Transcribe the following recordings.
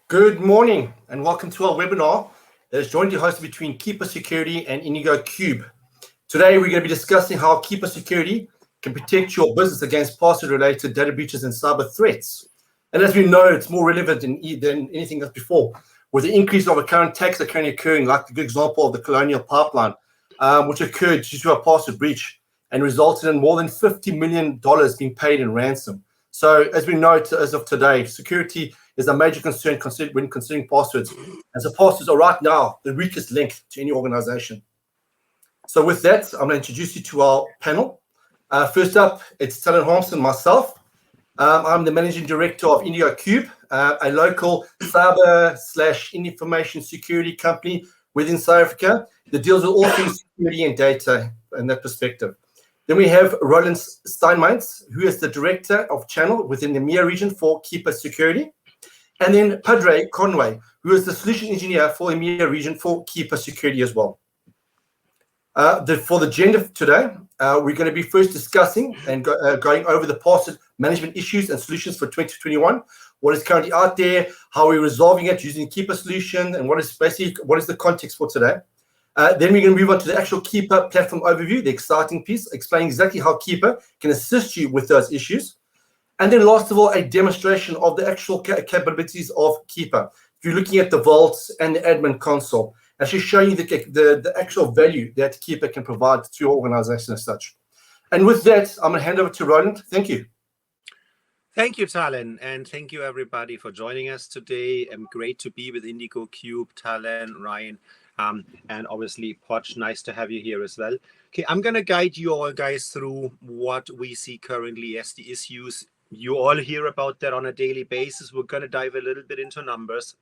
Good morning and welcome to our webinar that is jointly hosted between Keeper Security and IndigoCube. Today we're going to be discussing how Keeper Security can protect your business against password-related data breaches and cyber threats. And as we know, it's more relevant than anything else before, with the increase of current attacks that are currently occurring, like the good example of the Colonial Pipeline, which occurred due to a password breach and resulted in more than $50 million being paid in ransom. So as we know, as of today, security is a major concern when considering passwords. And so passwords are right now the weakest link to any organization. So with that, I'm going to introduce you to our panel. First up, it's Talon Harmson, myself. I'm the Managing Director of IndigoCube, a local cyber/information security company within South Africa that deals with all things security and data in that perspective. Then we have Roland Steinmeitz, who is the Director of Channel within the EMEA region for Keeper Security. And then Padre Conway, who is the Solution Engineer for the EMEA region for Keeper Security as well. For the agenda today, we're going to be first discussing and going over the password management issues and solutions for 2021, what is currently out there, how we're resolving it using Keeper solution, and what is the context for today. Then we're going to move on to the actual Keeper platform overview, the exciting piece, explaining exactly how Keeper can assist you with those issues. And then last of all, a demonstration of the actual capabilities of Keeper. If you're looking at the vaults and the admin console, actually showing you the actual value that Keeper can provide to your organization as such. And with that, I'm going to hand over to Roland. Thank you. Thank you, Talon, and thank you everybody for joining us today. Great to be with IndigoCube, Talon, Ryan, and obviously Poch. Nice to have you here as well. Okay, I'm going to guide you all guys through what we see currently as the issues. You all hear about that on a daily basis. We're going to dive a little bit into numbers,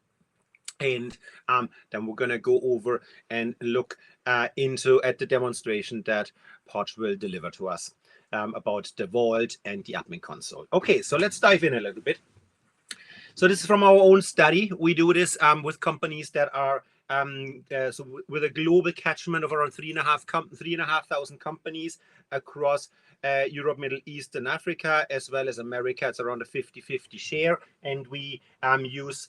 and then we're going to go over and look at the demonstration that Poch will deliver to us about the vault and the admin console. Okay, so let's dive in a little bit. So this is from our own study. We do this with companies that are with a global catchment of around 3,500 companies across Europe, Middle East, and Africa, as well as America. It's around a 50-50 share, and we use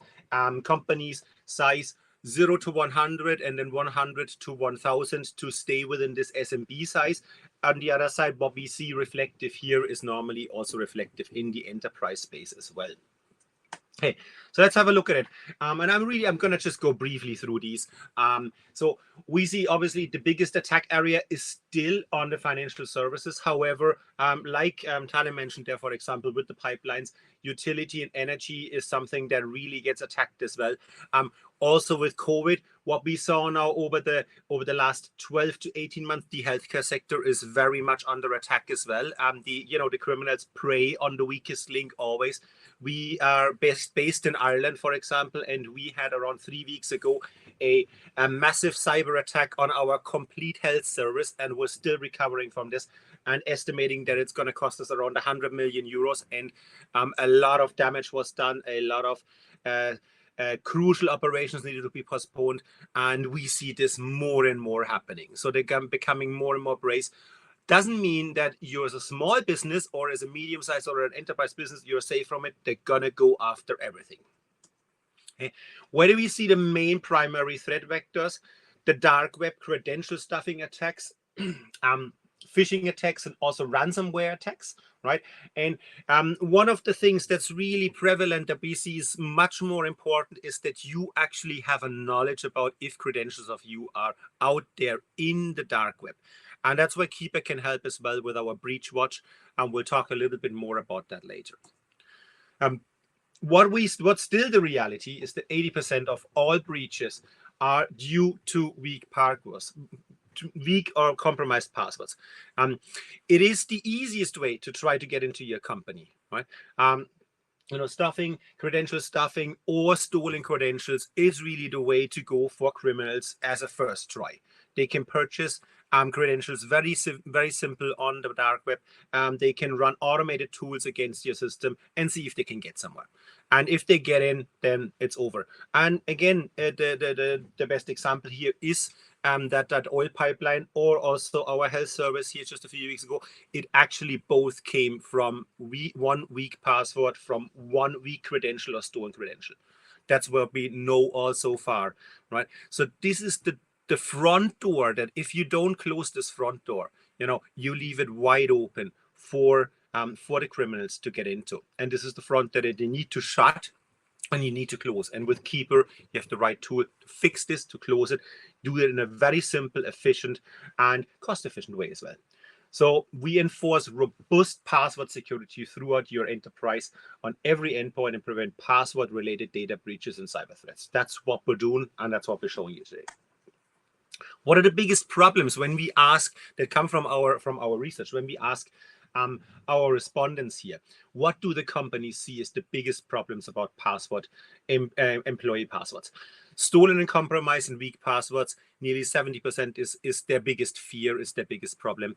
companies size 0 to 100 and then 100 to 1,000 to stay within this SMB size. On the other side, what we see reflective here is normally also reflective in the enterprise space as well. Okay, so let's have a look at it. And I'm going to just go briefly through these. So we see obviously the biggest attack area is still on the financial services. However, like Talon mentioned there, for example, with the pipelines, utility and energy is something that really gets attacked as well. Also with COVID, what we saw now over the last 12 to 18 months, the healthcare sector is very much under attack as well. The criminals prey on the weakest link always. We are based in Ireland, for example, and we had around 3 weeks ago a massive cyber attack on our complete health service, and we're still recovering from this and estimating that it's going to cost us around 100 million euros. And a lot of damage was done, a lot of crucial operations needed to be postponed, and we see this more and more happening. So they're becoming more and more braced. Doesn't mean that you're as a small business or as a medium-sized or an enterprise business, you're safe from it. They're gonna go after everything. Okay. Where do we see the main primary threat vectors? The dark web credential stuffing attacks, phishing attacks, and also ransomware attacks, right? And one of the things that's really prevalent that we see is much more important is that you actually have a knowledge about if credentials of you are out there in the dark web. And that's where Keeper can help as well with our breach watch. And we'll talk a little bit more about that later. What's still the reality is that 80% of all breaches are due to weak or compromised passwords. It is the easiest way to try to get into your company, right? Stuffing, credential stuffing, or stolen credentials is really the way to go for criminals as a first try. They can purchase credentials very simple on the dark web. They can run automated tools against your system and see if they can get somewhere. And if they get in, then it's over. And again, the best example here is that oil pipeline, or also our health service here just a few weeks ago. It actually both came from one weak password, from one weak credential or stolen credential. That's what we know all so far, right? So this is the front door that if you don't close this front door, you leave it wide open for the criminals to get into. And this is the front that they need to shut and you need to close. And with Keeper, you have the right tool to fix this, to close it, do it in a very simple, efficient, and cost-efficient way as well. So we enforce robust password security throughout your enterprise on every endpoint and prevent password-related data breaches and cyber threats. That's what we're doing, and that's what we're showing you today. What are the biggest problems when we ask, that come from our research, when we ask our respondents here, what do the companies see as the biggest problems about password, employee passwords? Stolen and compromised and weak passwords, nearly 70% is their biggest fear, is their biggest problem.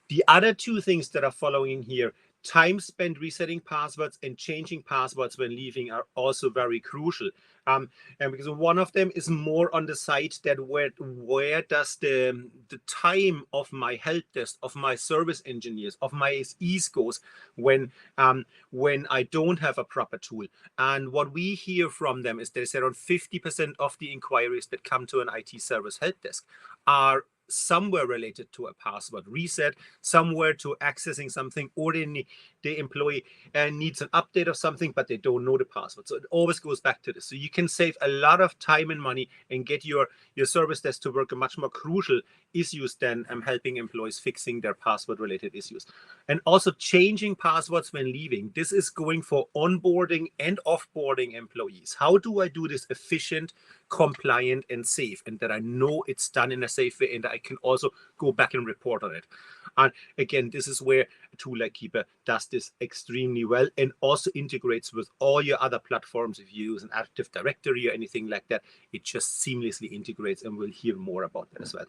The other two things that are following here, time spent resetting passwords and changing passwords when leaving, are also very crucial. And because one of them is more on the side that where does the time of my help desk, of my service engineers, of my SEs goes when I don't have a proper tool. And what we hear from them is they say around 50% of the inquiries that come to an IT service help desk are somewhere related to a password reset, somewhere to accessing something, or the employee needs an update of something, but they don't know the password. So it always goes back to this. So you can save a lot of time and money and get your service desk to work on much more crucial issues than helping employees fixing their password related issues. And also changing passwords when leaving. This is going for onboarding and offboarding employees. How do I do this efficient, compliant, and safe, and that I know it's done in a safe way, and that I can also go back and report on it? And again, this is where a tool like Keeper does this extremely well, and also integrates with all your other platforms. If you use an Active Directory or anything like that, it just seamlessly integrates, and we'll hear more about that as well.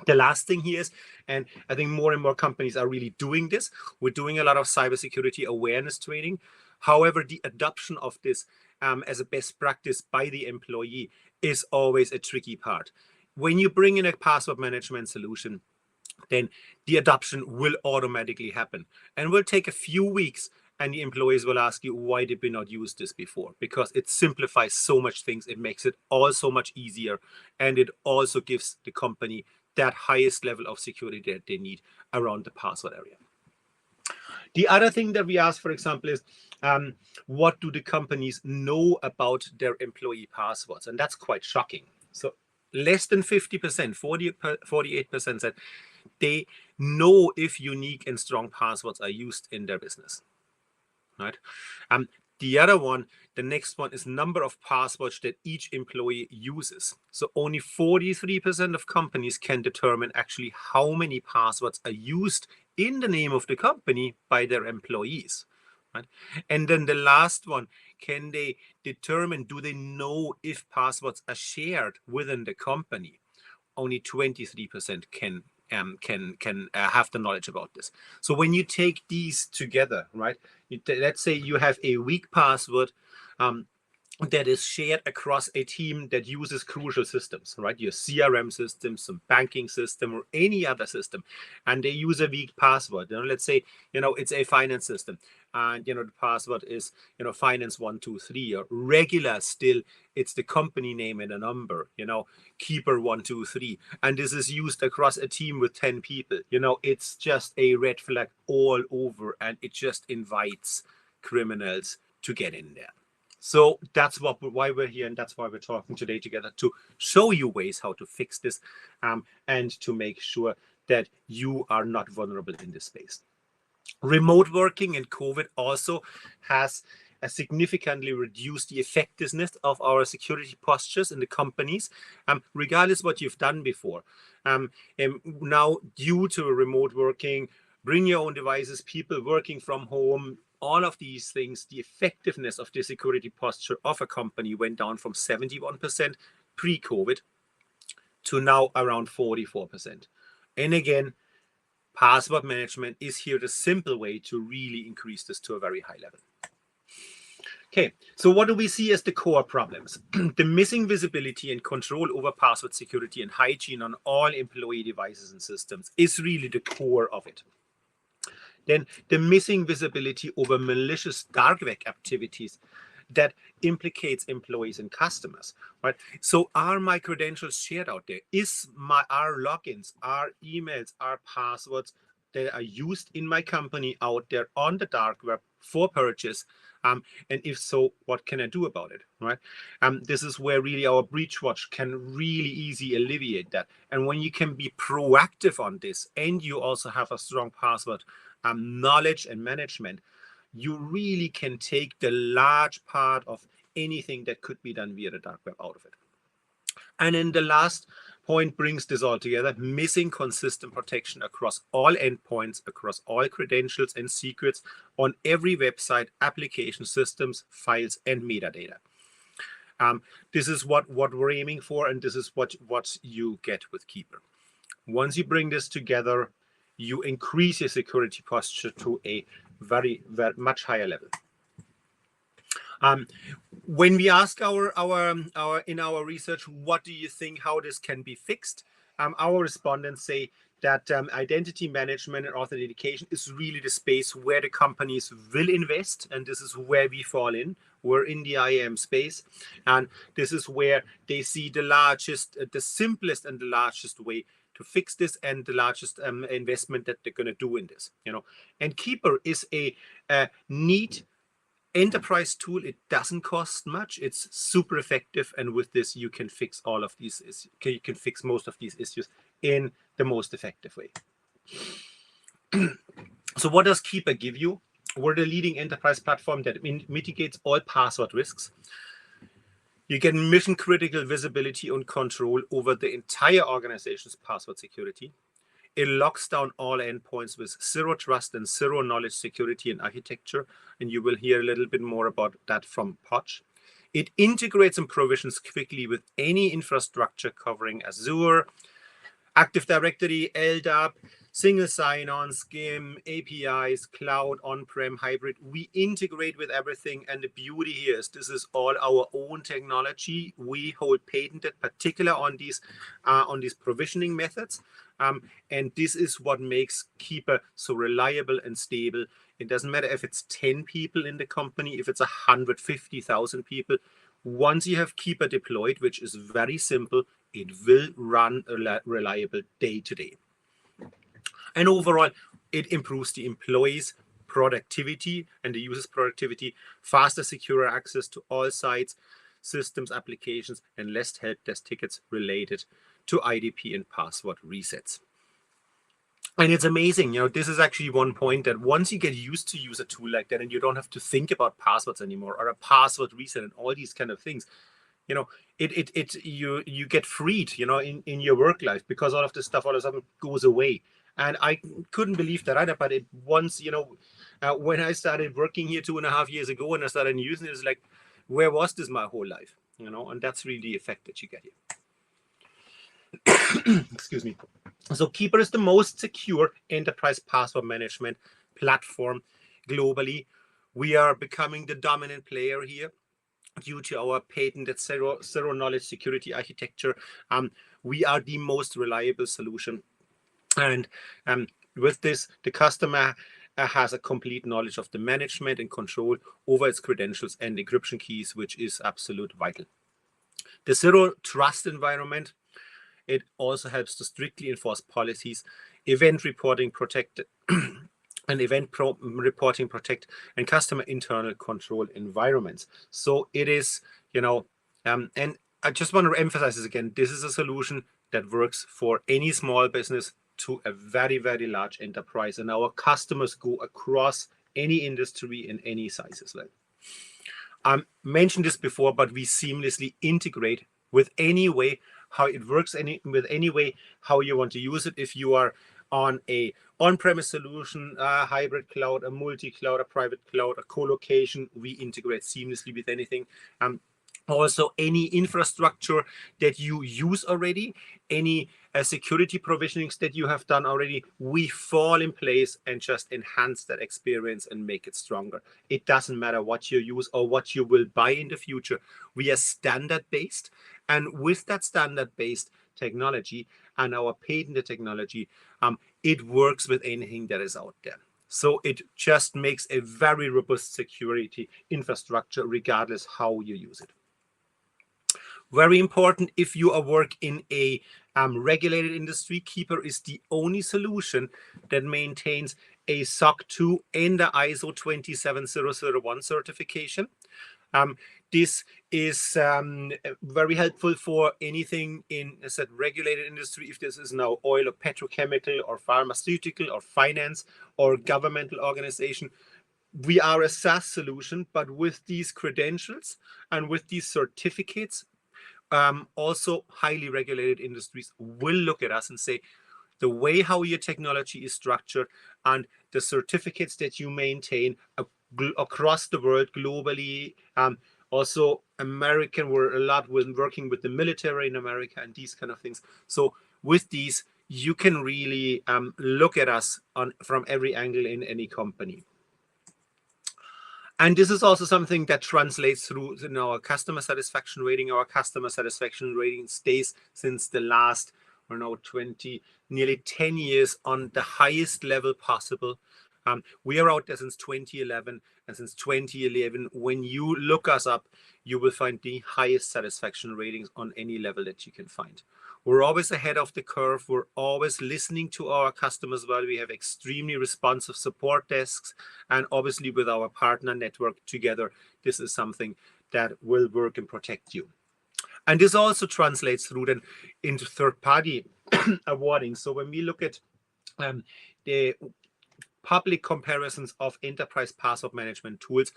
The last thing here is, and I think more and more companies are really doing this, we're doing a lot of cybersecurity awareness training. However, the adoption of this as a best practice by the employee is always a tricky part. When you bring in a password management solution, then the adoption will automatically happen, and will take a few weeks, and the employees will ask you, why did we not use this before? Because it simplifies so much things, it makes it all so much easier, and it also gives the company that highest level of security that they need around the password area. The other thing that we ask, for example, is what do the companies know about their employee passwords? And that's quite shocking. So less than 50%, 48% said they know if unique and strong passwords are used in their business, right? The other one, the next one, is number of passwords that each employee uses. So only 43% of companies can determine actually how many passwords are used in the name of the company by their employees, right? And then the last one, can they determine, do they know if passwords are shared within the company? Only 23% can have the knowledge about this. So when you take these together, right, let's say you have a weak password that is shared across a team that uses crucial systems, right? Your CRM system, some banking system, or any other system, and they use a weak password. Let's say, it's a finance system, and the password is, finance 123, or regular still, it's the company name and a number, Keeper 123, and this is used across a team with 10 people. It's just a red flag all over, and it just invites criminals to get in there. So that's why we're here, and that's why we're talking today together, to show you ways how to fix this, and to make sure that you are not vulnerable in this space. Remote working and COVID also has significantly reduced the effectiveness of our security postures in the companies, regardless what you've done before. Now, due to remote working, bring your own devices, people working from home, all of these things, the effectiveness of the security posture of a company went down from 71% pre-COVID to now around 44%. And again, password management is here the simple way to really increase this to a very high level. Okay, so what do we see as the core problems? The missing visibility and control over password security and hygiene on all employee devices and systems is really the core of it. Then the missing visibility over malicious dark web activities that implicates employees and customers, right? So are my credentials shared out there? Are logins, are emails, are passwords that are used in my company out there on the dark web for purchase? And if so, what can I do about it, right? This is where really our breach watch can really easily alleviate that. And when you can be proactive on this, and you also have a strong password knowledge and management, you really can take the large part of anything that could be done via the dark web out of it. And then the last point brings this all together: missing consistent protection across all endpoints, across all credentials and secrets on every website, application, systems, files, and metadata. This is what we're aiming for, and this is what you get with Keeper. Once you bring this together, you increase your security posture to a very, very much higher level. When we ask in our research, what do you think, how this can be fixed? Our respondents say that identity management and authentication is really the space where the companies will invest, and this is where we fall in. We're in the IAM space, and this is where they see the simplest and the largest way to fix this, and the largest investment that they're going to do in this. And Keeper is a neat enterprise tool. It doesn't cost much. It's super effective, and with this, you can fix all of these. You can fix most of these issues in the most effective way. So, what does Keeper give you? We're the leading enterprise platform that mitigates all password risks. You get mission-critical visibility and control over the entire organization's password security. It locks down all endpoints with zero trust and zero knowledge security and architecture, and you will hear a little bit more about that from Poch. It integrates and provisions quickly with any infrastructure covering Azure, Active Directory, LDAP, single sign-on, SCIM, APIs, cloud, on-prem, hybrid. We integrate with everything, and the beauty here is this is all our own technology. We hold patented, particular on these provisioning methods, and this is what makes Keeper so reliable and stable. It doesn't matter if it's 10 people in the company, if it's 150,000 people. Once you have Keeper deployed, which is very simple, it will run reliable day to day. And overall, it improves the employees' productivity and the users' productivity, faster, secure access to all sites, systems, applications, and less help desk tickets related to IDP and password resets. And it's amazing, this is actually one point that once you get used to use a tool like that, and you don't have to think about passwords anymore or a password reset and all these kind of things, you get freed, in your work life, because all of this stuff all of a sudden goes away. And I couldn't believe that either. But it once, when I started working here 2.5 years ago and I started using it, it's like, where was this my whole life? And that's really the effect that you get here. Excuse me. So Keeper is the most secure enterprise password management platform globally. We are becoming the dominant player here due to our patented zero knowledge security architecture. We are the most reliable solution. And with this, the customer has a complete knowledge of the management and control over its credentials and encryption keys, which is absolute vital. The zero trust environment, it also helps to strictly enforce policies, event reporting protect, and reporting protect, and customer internal control environments. So it is, and I just want to emphasize this again, this is a solution that works for any small business to a very, very large enterprise. And our customers go across any industry and any size as well. I mentioned this before, but we seamlessly integrate with any way how it works, with any way how you want to use it. If you are on a on-premise solution, a hybrid cloud, a multi-cloud, a private cloud, a co-location, we integrate seamlessly with anything. Also, any infrastructure that you use already, any security provisionings that you have done already, we fall in place and just enhance that experience and make it stronger. It doesn't matter what you use or what you will buy in the future. We are standard-based, and with that standard-based technology and our patented technology, it works with anything that is out there. So it just makes a very robust security infrastructure regardless how you use it. Very important if you are work in a regulated industry, Keeper is the only solution that maintains a SOC 2 and the ISO 27001 certification. This is very helpful for anything in a regulated industry. If this is now oil or petrochemical or pharmaceutical or finance or governmental organization, we are a SaaS solution, but with these credentials and with these certificates, also highly regulated industries will look at us and say, the way how your technology is structured and the certificates that you maintain across the world globally, also American, we're a lot working with the military in America and these kind of things. So with these, you can really look at us from every angle in any company. And this is also something that translates through in our customer satisfaction rating. Our customer satisfaction rating stays since the last, I don't know, nearly 10 years on the highest level possible. We are out there since 2011, and since 2011, when you look us up, you will find the highest satisfaction ratings on any level that you can find. We're always ahead of the curve. We're always listening to our customers well. We have extremely responsive support desks, and obviously with our partner network together, this is something that will work and protect you. And this also translates through then into third-party awarding. So when we look at the public comparisons of enterprise password management tools,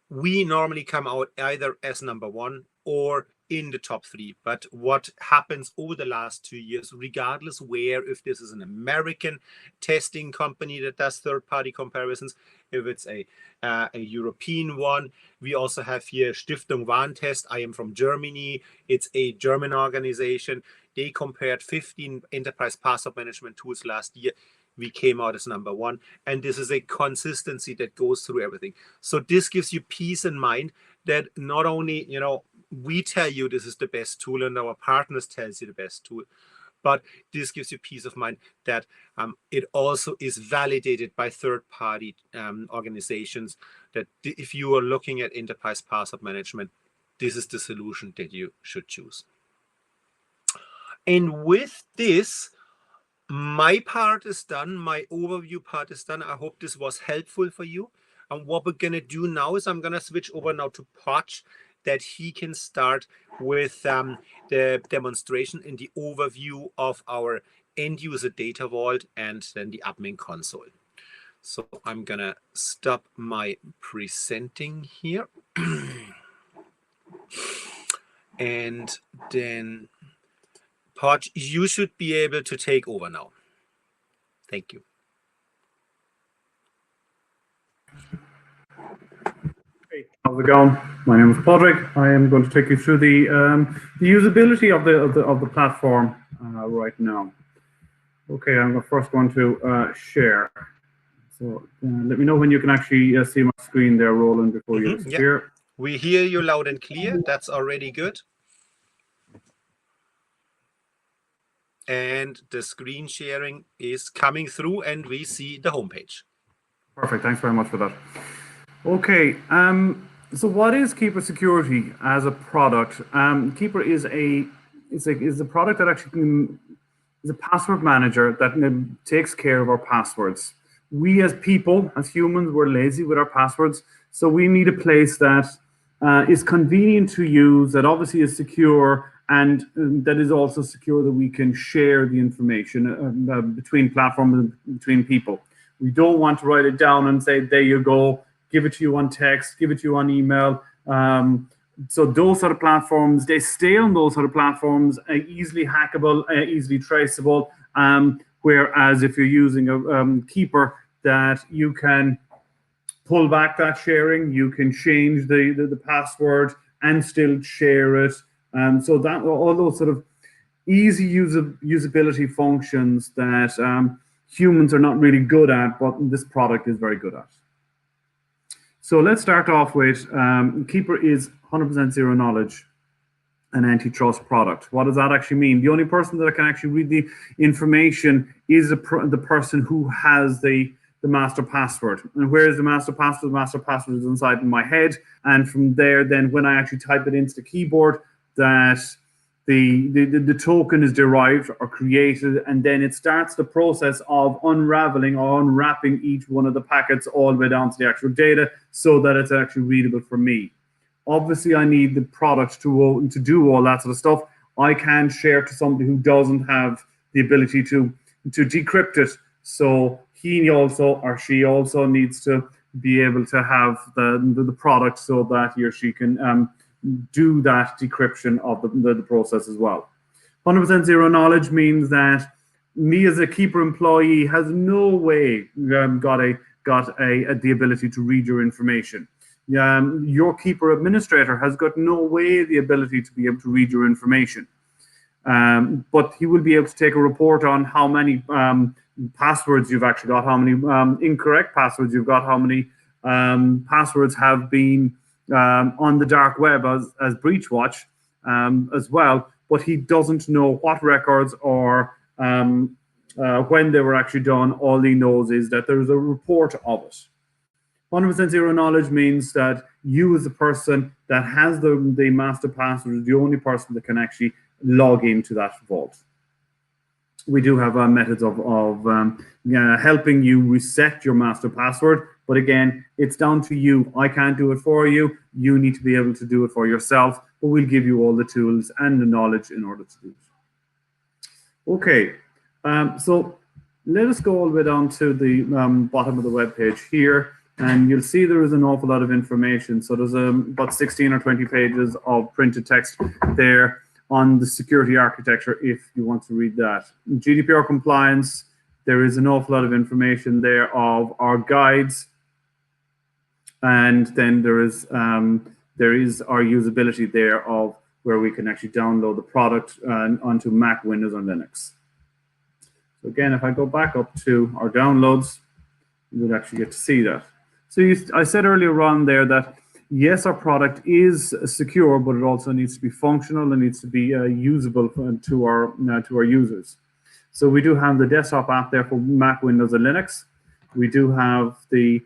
we normally come out either as #1 or in the top 3. But what happens over the last 2 years, regardless where, if this is an American testing company that does third-party comparisons, if it's a European one, we also have here Stiftung Warentest. I am from Germany. It's a German organization. They compared 15 enterprise password management tools last year. We came out as #1, and this is a consistency that goes through everything. So this gives you peace in mind that not only, we tell you this is the best tool and our partners tells you the best tool, but this gives you peace of mind that it also is validated by third-party organizations that if you are looking at enterprise password management, this is the solution that you should choose. And with this, my part is done. My overview part is done. I hope this was helpful for you. And what we're going to do now is I'm going to switch over now to Poch, that he can start with the demonstration and the overview of our end user data vault and then the admin console. So I'm going to stop my presenting here. And then Poch, you should be able to take over now. Thank you. Hey, how's it going? My name is Padraig. I am going to take you through the usability of the platform right now. Okay, I'm first going to share. So let me know when you can actually see my screen there rolling before you disappear. Yeah. We hear you loud and clear. That's already good. And the screen sharing is coming through and we see the homepage. Perfect. Thanks very much for that. Okay. So what is Keeper Security as a product? Keeper is a product that actually is a password manager that takes care of our passwords. We as people, as humans, we're lazy with our passwords. So we need a place that is convenient to use, that obviously is secure, and that is also secure that we can share the information between platforms and between people. We don't want to write it down and say, there you go, give it to you on text, give it to you on email. So those sort of platforms, they stay on those sort of platforms, easily hackable, easily traceable. Whereas if you're using a Keeper, that you can pull back that sharing, you can change the password and still share it. So that all those sort of easy usability functions that humans are not really good at, but this product is very good at. So let's start off with Keeper is 100% zero knowledge, an antitrust product. What does that actually mean? The only person that can actually read the information is the person who has the the master password. And where is the master password? The master password is inside my head. And from there, then when I actually type it into the keyboard, that the token is derived or created, and then it starts the process of unraveling or unwrapping each one of the packets all the way down to the actual data so that it's actually readable for me. Obviously, I need the product to do all that sort of stuff. I can't share to somebody who doesn't have the ability to decrypt it. So he also or she also needs to be able to have the product so that he or she can do that decryption of the process as well. 100% zero knowledge means that me as a Keeper employee has no way got the ability to read your information. Your Keeper administrator has got no way the ability to be able to read your information. But he will be able to take a report on how many passwords you've actually got, how many incorrect passwords you've got, how many passwords have been on the dark web as breach watch as well. But he doesn't know what records or when they were actually done. All he knows is that there's a report of it. 100% zero knowledge means that you as the person that has the master password is the only person that can actually log into that vault. We do have methods of helping you reset your master password, but again, it's down to you. I can't do it for you. You need to be able to do it for yourself, but we'll give you all the tools and the knowledge in order to do it. Okay, so let us go all the way down to the bottom of the web page here. And you'll see there is an awful lot of information. So there's about 16 or 20 pages of printed text there on the security architecture if you want to read that. GDPR compliance, there is an awful lot of information there of our guides. And then there is our usability there of where we can actually download the product onto Mac, Windows, and Linux. So again, if I go back up to our downloads, you would actually get to see that. So I said earlier on there that yes, our product is secure, but it also needs to be functional and needs to be usable to our users. So we do have the desktop app there for Mac, Windows, and Linux. We do have the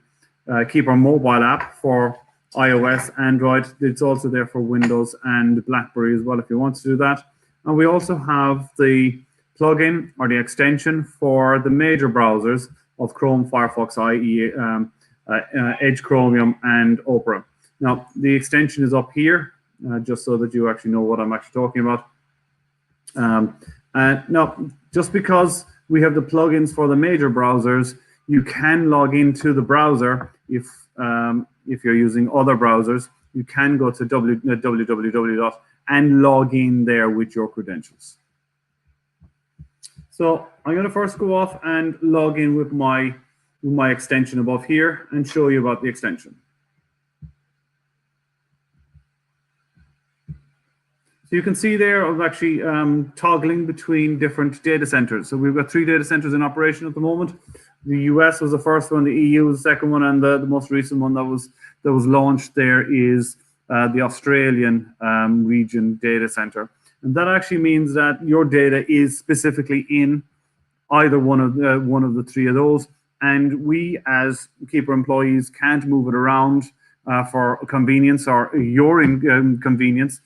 Keeper mobile app for iOS, Android. It's also there for Windows and BlackBerry as well if you want to do that. And we also have the plugin or the extension for the major browsers of Chrome, Firefox, IE, Edge, Chromium, and Opera. Now, the extension is up here, just so that you actually know what I'm actually talking about. Now, just because we have the plugins for the major browsers, you can log into the browser if you're using other browsers. You can go to www. and log in there with your credentials. So I'm going to first go off and log in with my extension above here and show you about the extension. So you can see there I'm actually toggling between different data centers. So we've got 3 data centers in operation at the moment. The US was the first one, the EU was the second one, and the most recent one that was launched there is the Australian region data center. And that actually means that your data is specifically in either one of the 3 of those. And we, as Keeper employees, can't move it around for convenience or your inconvenience.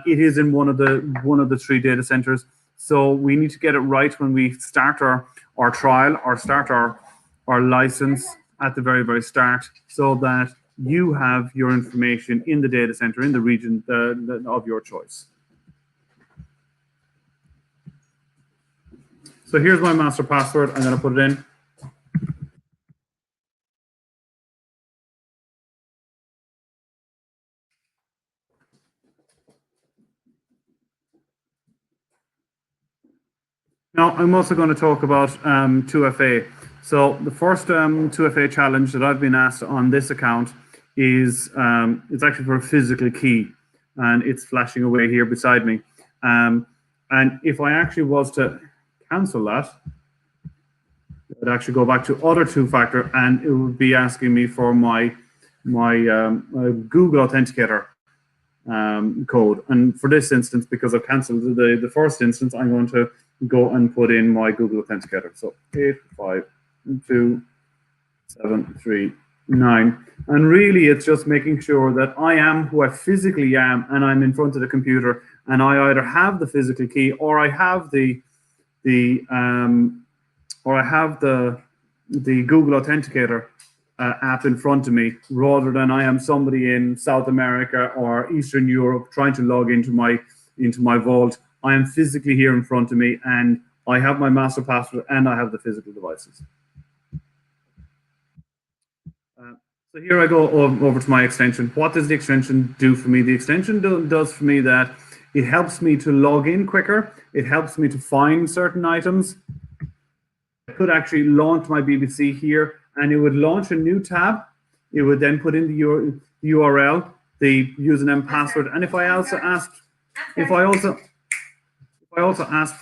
It is in one of the 3 data centers. So we need to get it right when we start our trial or start our license at the very, very start, so that you have your information in the data center in the region of your choice. So here's my master password. I'm going to put it in. Now, I'm also going to talk about 2FA. So the first 2FA challenge that I've been asked on this account is it's actually for a physical key, and it's flashing away here beside me. And if I actually was to cancel that, I'd actually go back to other 2-factor, and it would be asking me for my Google Authenticator code. And for this instance, because I've canceled the first instance, I'm going to go and put in my Google Authenticator. So 852 739. And really, it's just making sure that I am who I physically am, and I'm in front of the computer, and I either have the physical key or I have the Google Authenticator app in front of me, rather than I am somebody in South America or Eastern Europe trying to log into my vault. I am physically here in front of me, and I have my master password and I have the physical devices. So here I go over to my extension. What does the extension do for me? The extension does for me that it helps me to log in quicker. It helps me to find certain items. I could actually launch my BBC here, and it would launch a new tab. It would then put in the URL, the username, password, and if I also asked for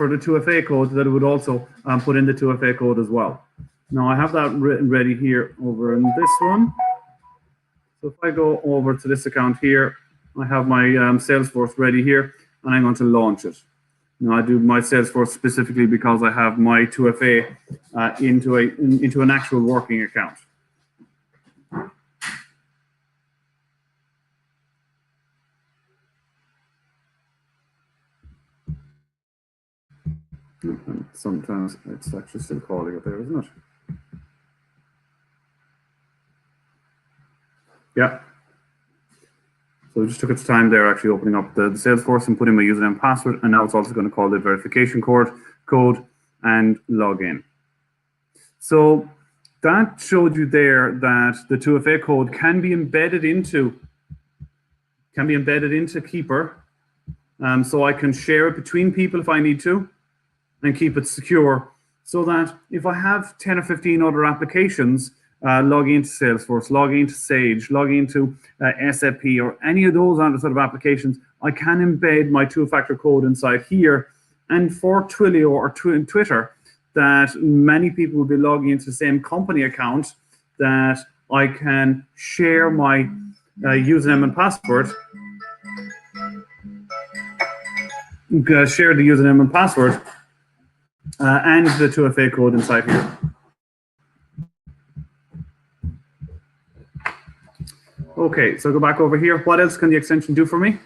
the 2FA code, that it would also put in the 2FA code as well. Now I have that written ready here over in this one. So if I go over to this account here, I have my Salesforce ready here, and I'm going to launch it. Now I do my Salesforce specifically because I have my 2FA into an actual working account. And sometimes it's actually still calling it there, isn't it? Yeah. So it just took its time there, actually opening up the Salesforce and putting my username and password, and now it's also going to call the verification code and log in. So that showed you there that the 2FA code can be embedded into Keeper, so I can share it between people if I need to, and keep it secure, so that if I have 10 or 15 other applications logging into Salesforce, logging into Sage, logging into SAP, or any of those other sort of applications, I can embed my two-factor code inside here. And for Twilio or Twitter, that many people will be logging into the same company account, that I can share my username and password, share the username and password, and the 2FA code inside here. Okay, so go back over here. What else can the extension do for me?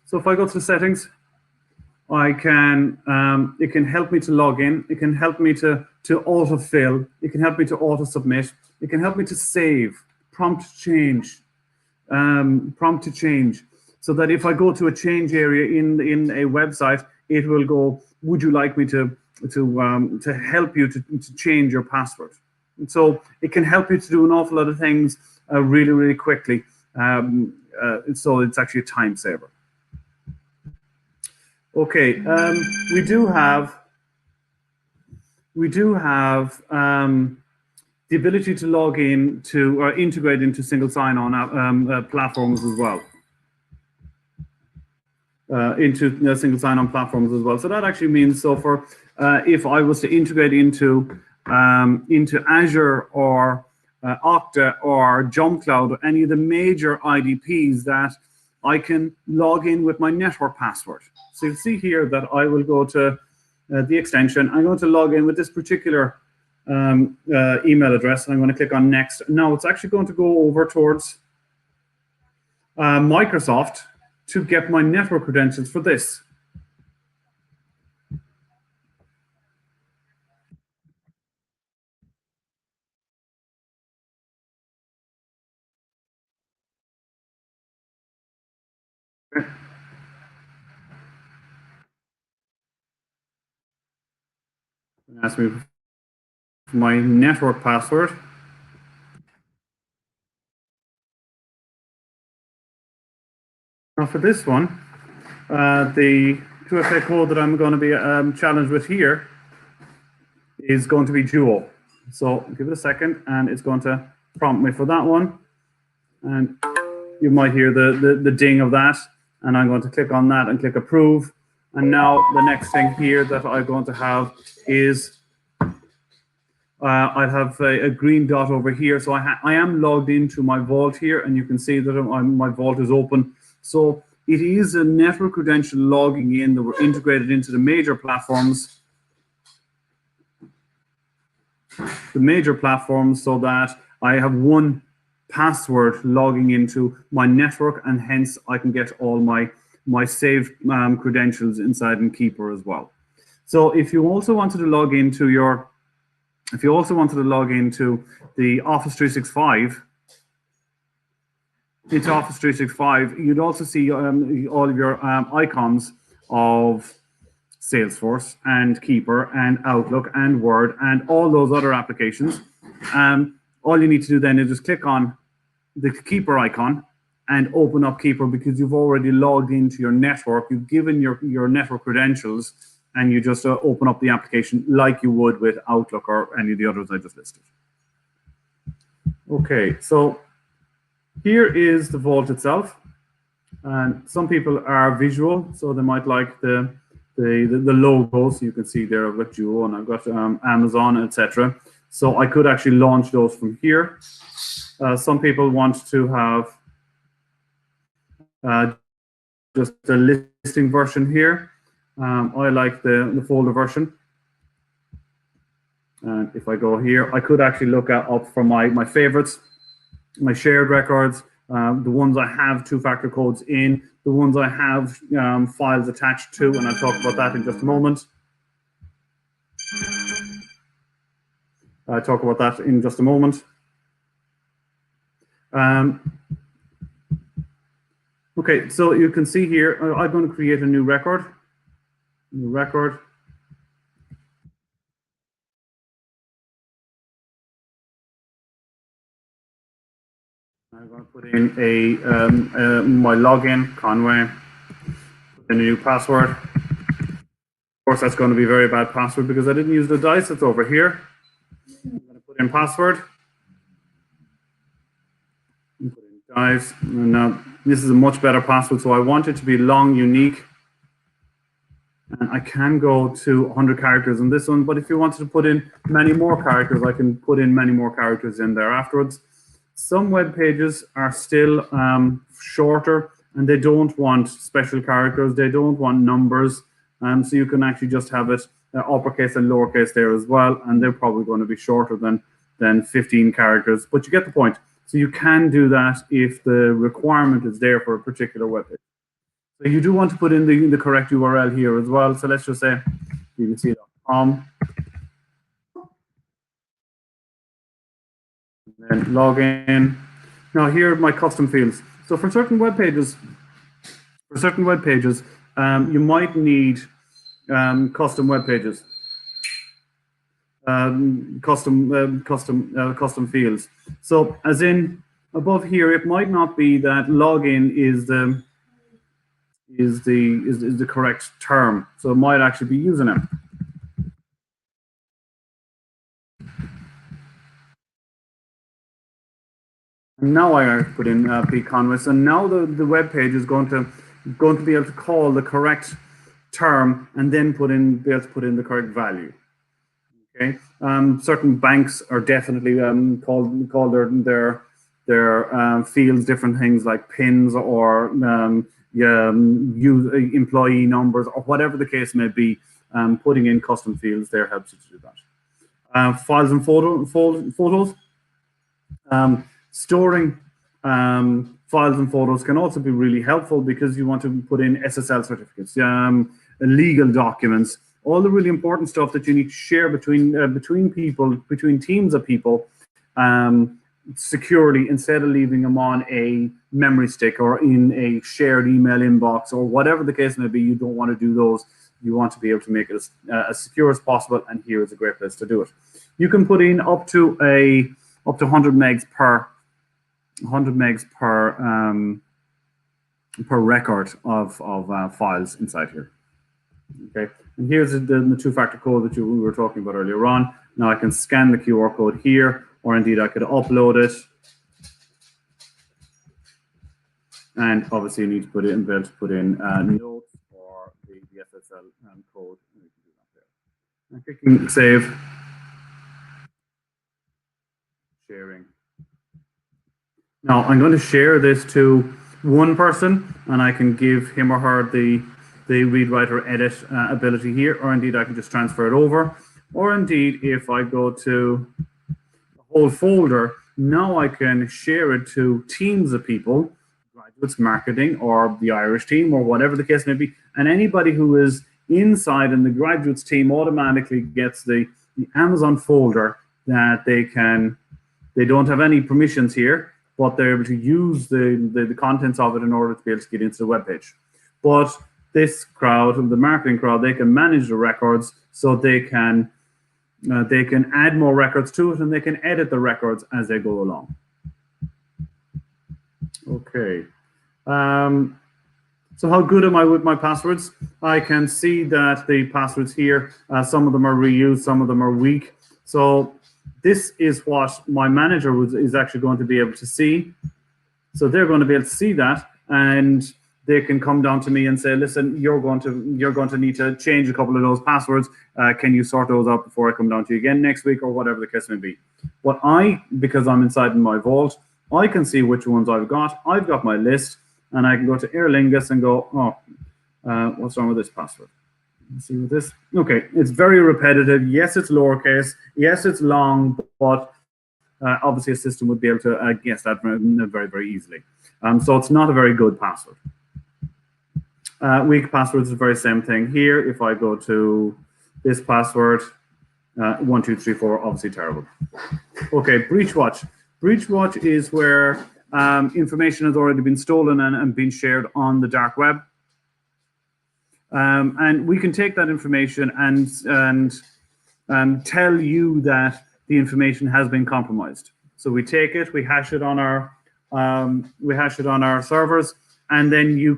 So if I go to the settings, I can, it can help me to log in. It can help me to autofill. It can help me to auto submit. It can help me to save, prompt to change, so that if I go to a change area in a website, it will go, would you like me to help you to change your password? And so it can help you to do an awful lot of things really, really quickly. So it's actually a time saver. Okay, we do have the ability to log in to or integrate into single sign-on platforms as well. Into single sign-on platforms as well. So that actually means, so for if I was to integrate into Azure or Okta or JumpCloud or any of the major IDPs, that I can log in with my network password. So you'll see here that I will go to the extension. I'm going to log in with this particular email address. I'm going to click on next. Now it's actually going to go over towards Microsoft to get my network credentials for this. Ask me for my network password. Now for this one, the 2FA code that I'm going to be challenged with here is going to be dual. So give it a second, and it's going to prompt me for that one. And you might hear the ding of that. And I'm going to click on that and click approve. And now the next thing here that I'm going to have is I have a green dot over here. So I am logged into my vault here, and you can see that my vault is open. So it is a network credential logging in that were integrated into the major platforms. major platforms so that I have one password logging into my network, and hence I can get all my saved credentials inside in Keeper as well. So if you also wanted to log into the Office 365, you'd also see all of your icons of Salesforce and Keeper and Outlook and Word and all those other applications. All you need to do then is just click on the Keeper icon and open up Keeper, because you've already logged into your network. You've given your network credentials, and you just open up the application like you would with Outlook or any of the others I just listed. Okay, so here is the vault itself. And some people are visual, so they might like the logo. So you can see there I've got Duo and I've got Amazon, etc. So I could actually launch those from here. Some people want to have just a listing version here. I like the folder version. And if I go here, I could actually look up for my favorites, my shared records, the ones I have two-factor codes in, the ones I have files attached to, and I'll talk about that in just a moment. Okay, so you can see here, I'm going to create a new record. I'm going to put in my login, Conway, put in a new password. Of course, that's going to be a very bad password because I didn't use the dice. It's over here. I'm going to put in password. Put in dice. And now this is a much better password, so I want it to be long, unique. And I can go to 100 characters on this one, but if you wanted to put in many more characters, I can put in many more characters in there afterwards. Some web pages are still shorter, and they don't want special characters. They don't want numbers. So you can actually just have it uppercase and lowercase there as well, and they're probably going to be shorter than 15 characters. But you get the point. So you can do that if the requirement is there for a particular web page. So you do want to put in the correct URL here as well. So let's just say bbc.com. Then log in. Now here are my custom fields. So for certain web pages, you might need custom web pages, custom fields. So as in above here, it might not be that login is the correct term. So it might actually be username. Now I put in P Conway, so now the web page is going to be able to call the correct term and then be able to put in the correct value. Okay, certain banks are definitely call their fields different things like pins or employee numbers or whatever the case may be. Putting in custom fields there helps you to do that. Files and photos. Storing files and photos can also be really helpful because you want to put in SSL certificates, legal documents, all the really important stuff that you need to share between people, between teams of people, securely, instead of leaving them on a memory stick or in a shared email inbox or whatever the case may be. You don't want to do those. You want to be able to make it as secure as possible, and here is a great place to do it. You can put in up to 100 megs per record of files inside here. Okay, and here's the two-factor code that we were talking about earlier on. Now I can scan the QR code here, or indeed I could upload it. And obviously you need to be able to put in notes or the SSL code. And you can do that there. And clicking save, sharing. Now I'm going to share this to one person, and I can give him or her the read, write, or edit ability here, or indeed I can just transfer it over. or indeed if I go to the whole folder, now I can share it to teams of people, graduates marketing or the Irish team or whatever the case may be, and anybody who is inside in the graduates team automatically gets the Amazon folder that they don't have any permissions here, but they're able to use the contents of it in order to be able to get into the web page. But this crowd, the marketing crowd, they can manage the records, so they can add more records to it, and they can edit the records as they go along. Okay. So how good am I with my passwords? I can see that the passwords here, some of them are reused, some of them are weak. So this is what my manager is actually going to be able to see. So they're going to be able to see that, and they can come down to me and say, listen, you're going to need to change a couple of those passwords. Can you sort those out before I come down to you again next week, or whatever the case may be. Because I'm inside in my vault, I can see which ones I've got. I've got my list, and I can go to Aer Lingus and go, what's wrong with this password? Let's see with this. Okay, it's very repetitive. Yes, it's lowercase. Yes, it's long, but obviously a system would be able to guess that very, very easily. So it's not a very good password. Weak passwords is the very same thing here. If I go to this password, 1, 2, 3, 4, obviously terrible. Okay, breach watch. Breach watch is where information has already been stolen and been shared on the dark web. And we can take that information and tell you that the information has been compromised. So we take it, we hash it on our servers, and then your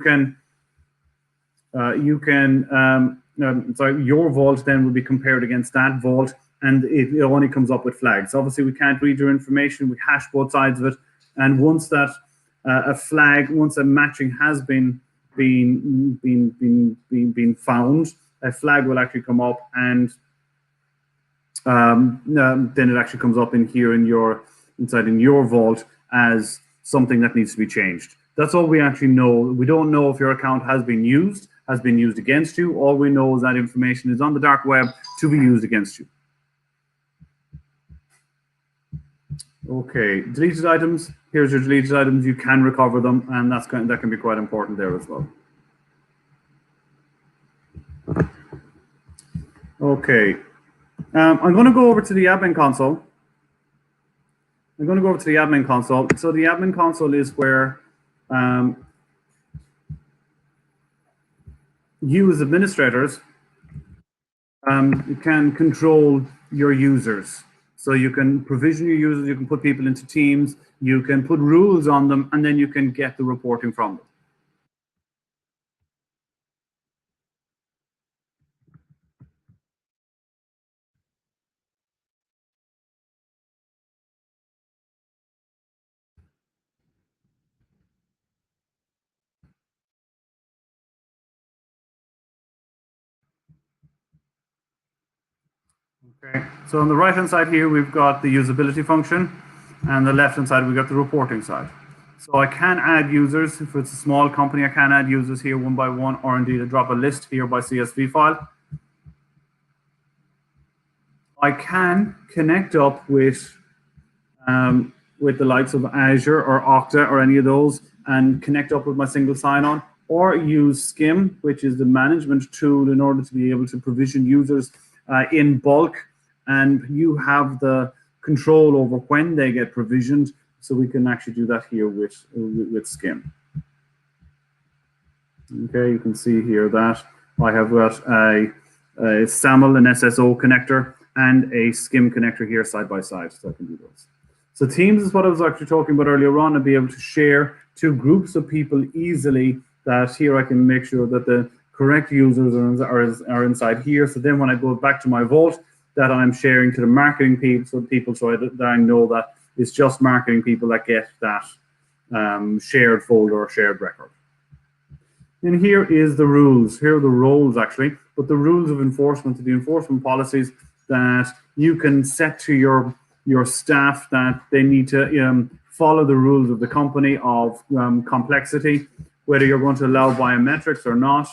vault then will be compared against that vault, and it only comes up with flags. Obviously, we can't read your information. We hash both sides of it, and once that once a matching has been found, a flag will actually come up, and then it actually comes up in here inside in your vault as something that needs to be changed. That's all we actually know. We don't know if your account has been used against you. All we know is that information is on the dark web to be used against you. Okay, deleted items. Here's your deleted items. You can recover them, and that can be quite important there as well. Okay, I'm going to go over to the admin console. So the admin console is where you as administrators can control your users. So you can provision your users, you can put people into teams, you can put rules on them, and then you can get the reporting from them. Okay, so on the right-hand side here, we've got the usability function, and the left-hand side, we've got the reporting side. So I can add users. If it's a small company, I can add users here one by one, or indeed I drop a list here by CSV file. I can connect up with the likes of Azure or Okta or any of those, and connect up with my single sign-on, or use Skim, which is the management tool, in order to be able to provision users in bulk, and you have the control over when they get provisioned. So we can actually do that here with Skim. Okay, you can see here that I have got a SAML, an SSO connector, and a Skim connector here side by side, so I can do those. So teams is what I was actually talking about earlier on, and be able to share to groups of people easily. That here I can make sure that the correct users are inside here. So then when I go back to my vault, that I'm sharing to the marketing people, so that I know that it's just marketing people that get that shared folder or shared record. And here is the rules. Here are the roles actually, but the rules of enforcement, the enforcement policies that you can set to your staff, that they need to follow the rules of the company of complexity, whether you're going to allow biometrics or not.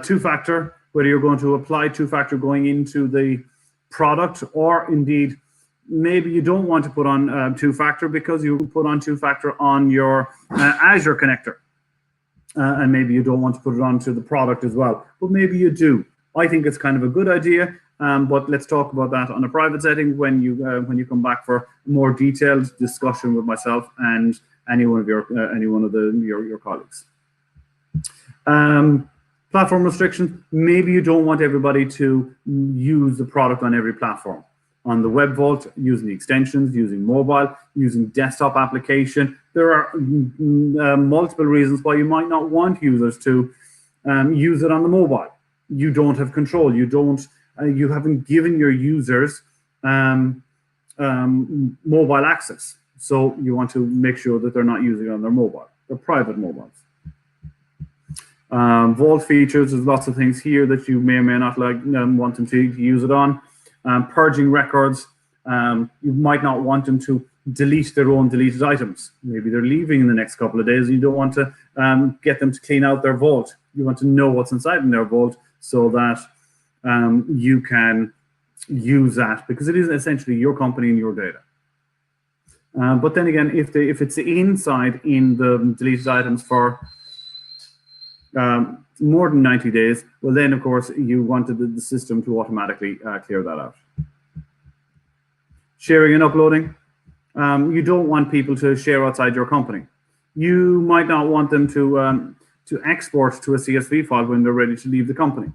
Two-factor, whether you're going to apply two-factor going into the product, or indeed maybe you don't want to put on two-factor because you put on two-factor on your Azure connector. And maybe you don't want to put it onto the product as well, but maybe you do. I think it's kind of a good idea, but let's talk about that on a private setting when you come back for more detailed discussion with myself and any one of your colleagues. Platform restrictions. Maybe you don't want everybody to use the product on every platform. On the Web Vault, using the extensions, using mobile, using desktop application. There are multiple reasons why you might not want users to use it on the mobile. You don't have control. You haven't given your users mobile access. So you want to make sure that they're not using it on their mobile, their private mobiles. Vault features, there's lots of things here that you may or may not like want them to use it on. Purging records, you might not want them to delete their own deleted items. Maybe they're leaving in the next couple of days and you don't want to get them to clean out their vault. You want to know what's inside in their vault so that you can use that, because it is essentially your company and your data. But then again, if it's inside in the deleted items for more than 90 days, well then of course you wanted the system to automatically clear that out. Sharing and uploading. You don't want people to share outside your company. You might not want them to export to a CSV file when they're ready to leave the company.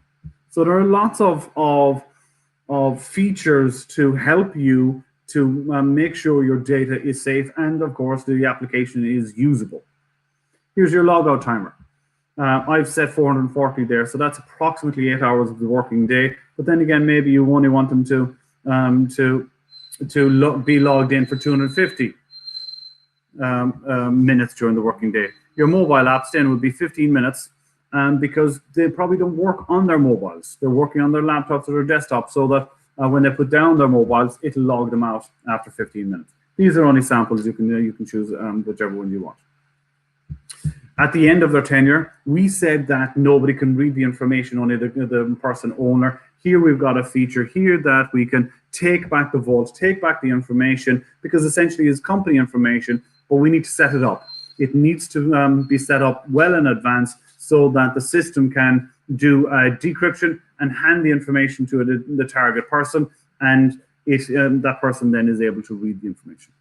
So there are lots of features to help you to make sure your data is safe and of course the application is usable. Here's your logout timer. I've set 440 there, so that's approximately 8 hours of the working day. But then again, maybe you only want them to be logged in for 250 minutes during the working day. Your mobile apps then would be 15 minutes, because they probably don't work on their mobiles. They're working on their laptops or their desktops, so that when they put down their mobiles, it'll log them out after 15 minutes. These are only samples. You can choose whichever one you want. At the end of their tenure, we said that nobody can read the information, only the person owner. Here we've got a feature here that we can take back the vault, take back the information, because essentially it's company information, but we need to set it up. It needs to be set up well in advance so that the system can do decryption and hand the information to the target person, and that person then is able to read the information.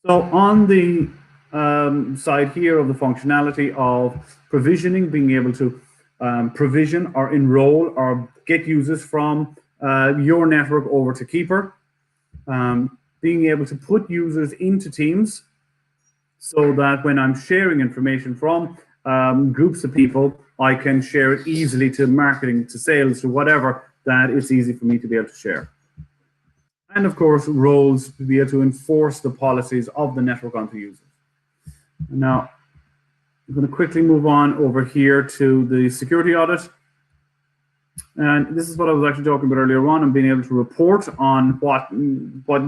So on the side here of the functionality of provisioning, being able to provision or enroll or get users from your network over to Keeper, being able to put users into teams so that when I'm sharing information from groups of people, I can share it easily to marketing, to sales, to whatever, that it's easy for me to be able to share. And of course, roles to be able to enforce the policies of the network onto users. Now, I'm going to quickly move on over here to the security audit. And this is what I was actually talking about earlier on, and being able to report on what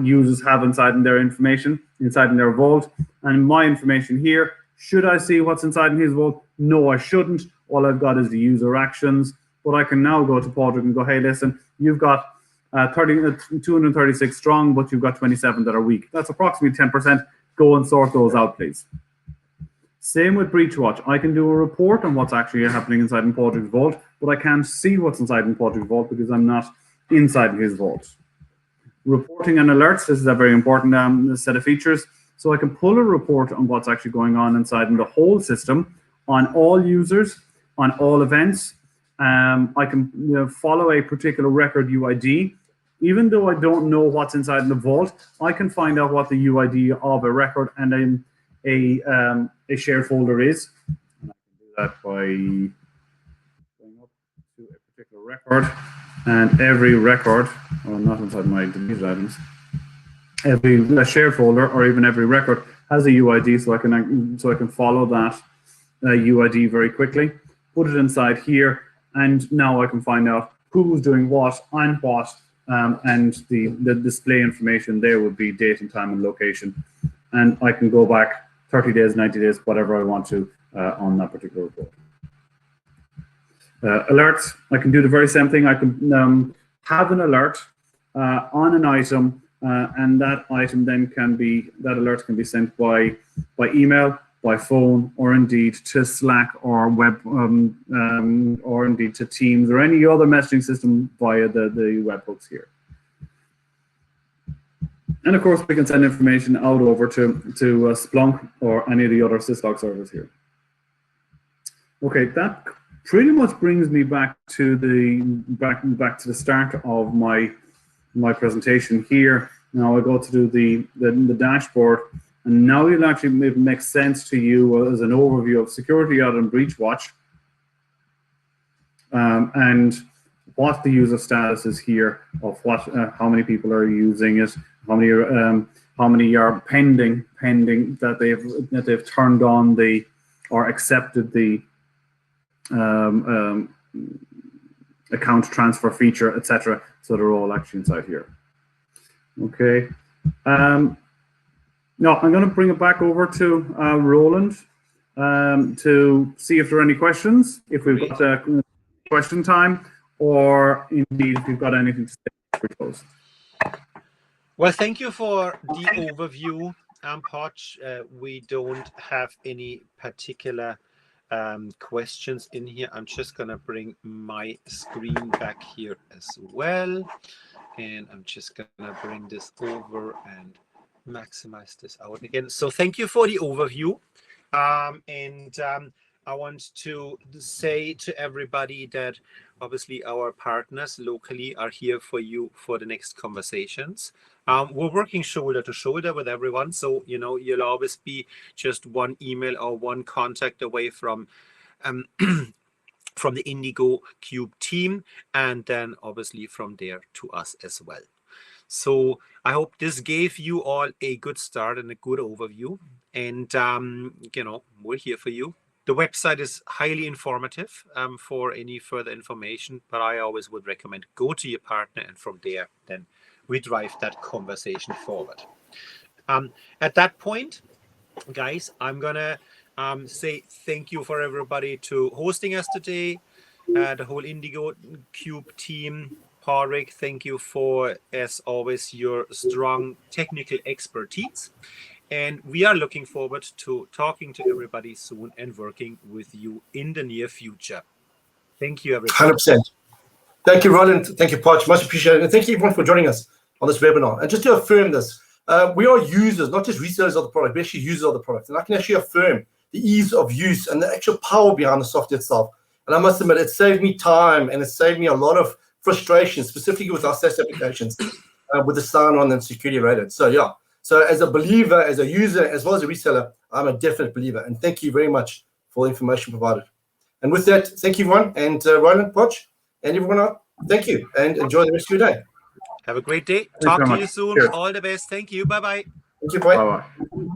users have inside in their information, inside in their vault. And my information here, should I see what's inside in his vault? No, I shouldn't. All I've got is the user actions. But I can now go to Padraig and go, hey, listen, you've got 236 strong, but you've got 27 that are weak. That's approximately 10%. Go and sort those out, please. Same with Breach Watch. I can do a report on what's actually happening inside in Padraig's vault, but I can't see what's inside in Padraig's vault because I'm not inside his vault. Reporting and alerts, this is a very important set of features. So I can pull a report on what's actually going on inside in the whole system, on all users, on all events. I can follow a particular record UID. Even though I don't know what's inside in the vault, I can find out what the UID of a record and a shared folder is. And I can do that by going up to a particular record, and every record, well, not inside my deleted items, every shared folder or even every record has a UID, so I can follow that UID very quickly, put it inside here, and now I can find out who's doing what and what, and the display information there would be date and time and location, and I can go back 30 days, 90 days, whatever I want to on that particular report. Alerts, I can do the very same thing. I can have an alert on an item, and that item then that alert can be sent by email, by phone, or indeed to Slack or web, or indeed to Teams or any other messaging system via the webhooks here. And of course, we can send information out over to Splunk or any of the other syslog servers here. Okay, that pretty much brings me back to the start of my presentation here. Now I go to do the dashboard, and now it'll actually make sense to you as an overview of security audit and breach watch, and what the user status is here, of what how many people are using it, how many are pending that they've turned on the or accepted the account transfer feature, etc. So they're all actually inside here. Okay. Now I'm going to bring it back over to Roland to see if there are any questions, if we've got question time, or indeed if you've got anything to say before we close. Well, thank you for the overview, Poch. We don't have any particular questions in here. I'm just going to bring my screen back here as well. And I'm just going to bring this over and maximize this out again. So thank you for the overview. I want to say to everybody that obviously our partners locally are here for you for the next conversations. We're working shoulder to shoulder with everyone. So, you know, you'll always be just one email or one contact away from the IndigoCube team, and then obviously from there to us as well. So I hope this gave you all a good start and a good overview. And, you know, we're here for you. The website is highly informative for any further information, but I always would recommend go to your partner, and from there, then we drive that conversation forward. At that point, guys, I'm going to say thank you for everybody to hosting us today, the whole IndigoCube team. Parik, thank you for, as always, your strong technical expertise. And we are looking forward to talking to everybody soon and working with you in the near future. Thank you, everybody. 100%. Thank you, Roland. Thank you, Poch. Much appreciated. And thank you, everyone, for joining us on this webinar. And just to affirm this, we are users, not just resellers of the product, we're actually users of the product. And I can actually affirm the ease of use and the actual power behind the software itself. And I must admit, it saved me time and it saved me a lot of frustration, specifically with our SaaS applications, with the sign-on and security rated. So, yeah. So as a believer, as a user, as well as a reseller, I'm a definite believer. And thank you very much for the information provided. And with that, thank you, everyone. And Roland, Poch, and everyone else, thank you. And enjoy the rest of your day. Have a great day. Talk to you soon. Cheers. All the best. Thank you. Bye-bye. Thank you. Bye. Bye-bye.